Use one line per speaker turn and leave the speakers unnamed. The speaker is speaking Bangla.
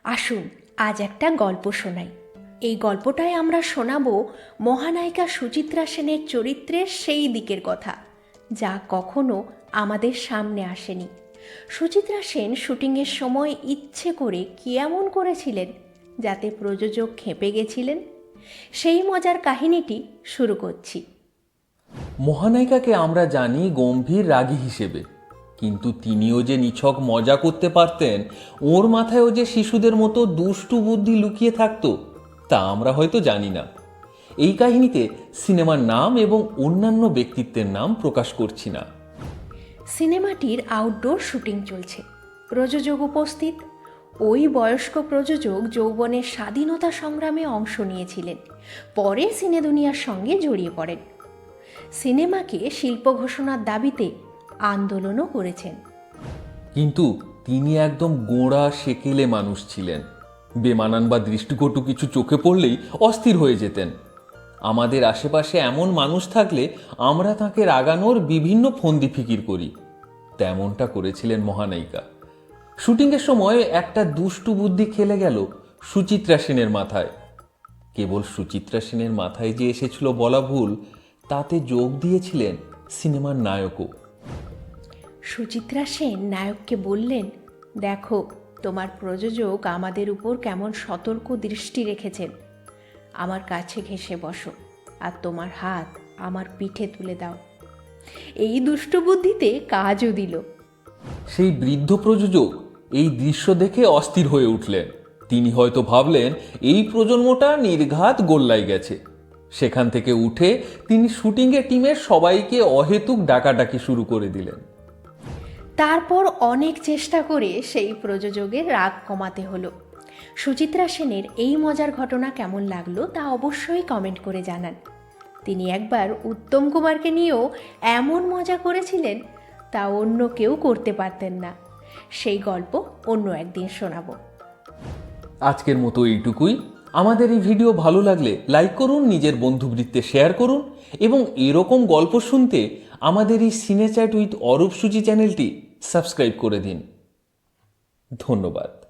আসুন আজ একটা গল্প শোনাই। এই গল্পটায় আমরা শোনাবো মহানায়িকা সুচিত্রা সেনের চরিত্রের সেই দিকের কথা যা কখনো আমাদের সামনে আসেনি। সুচিত্রা সেন শুটিংয়ের সময় ইচ্ছে করে কি এমন করেছিলেন যাতে প্রযোজক খেপে গেছিলেন, সেই মজার কাহিনীটি শুরু করছি।
মহানায়িকাকে আমরা জানি গম্ভীর রাগী হিসেবে, কিন্তু তিনিও যে নিছক মজা করতে পারতেন, ওর মাথায়ও যে শিশুদের মতো দুষ্টু বুদ্ধি লুকিয়ে থাকতো, তা আমরা হয়তো জানি না। এই কাহিনীতে সিনেমার নাম এবং অন্যান্য ব্যক্তিত্বের নাম প্রকাশ করছি না।
সিনেমাটির আউটডোর শুটিং চলছে, প্রযোজক উপস্থিত। ওই বয়স্ক প্রযোজক যৌবনের স্বাধীনতা সংগ্রামে অংশ নিয়েছিলেন, পরে সিনে দুনিয়ার সঙ্গে জড়িয়ে পড়েন। সিনেমাকে শিল্প ঘোষণার দাবিতে আন্দোলনও করেছেন।
কিন্তু তিনি একদম গোঁড়া সেকেলে মানুষ ছিলেন। বেমানান বা দৃষ্টিকটু কিছু চোখে পড়লেই অস্থির হয়ে যেতেন। আমাদের আশেপাশে এমন মানুষ থাকলে আমরা তাকে রাগানোর বিভিন্ন ফন্দি ফিকির করি, তেমনটা করেছিলেন মহানায়িকা। শুটিংয়ের সময় একটা দুষ্টু বুদ্ধি খেলে গেল সুচিত্রা সেনের মাথায়। কেবল সুচিত্রা সেনের মাথায় যে এসেছিল বলা ভুল, তাতে যোগ দিয়েছিলেন সিনেমার নায়কও।
সুচিত্রা সেন নায়ককে বললেন, দেখো, তোমার প্রযোজক আমাদের উপর কেমন সতর্ক দৃষ্টি রেখেছেন। আমার কাছে ঘেঁষে বসো আর তোমার হাত আমার পিঠে তুলে দাও। এই দুষ্ট বুদ্ধিতে কাজও দিল।
সেই বৃদ্ধ প্রযোজক এই দৃশ্য দেখে অস্থির হয়ে উঠলেন। তিনি হয়তো ভাবলেন এই প্রজন্মটা নির্ঘাত গোল্লায় গেছে। সেখান থেকে উঠে তিনি শুটিংয়ের টিমের সবাইকে অহেতুক ডাকাডাকি শুরু করে দিলেন।
তারপর অনেক চেষ্টা করে সেই প্রযোজকের রাগ কমাতে হলো। সুচিত্রা সেনের এই মজার ঘটনা কেমন লাগলো তা অবশ্যই কমেন্ট করে জানান। তিনি একবার উত্তম কুমারকে নিয়েও এমন মজা করেছিলেন, তা অন্য কেউ করতে পারতেন না। সেই গল্প অন্য একদিন শোনাবো।
আজকের মতো এইটুকুই। আমাদের এই ভিডিও ভালো লাগলে লাইক করুন, নিজের বন্ধুবৃত্তে শেয়ার করুন এবং এরকম গল্প শুনতে আমাদের এই সিনে চ্যাট উইথ অরূপ সূচি চ্যানেলটি সাবস্ক্রাইব করে দিন। ধন্যবাদ।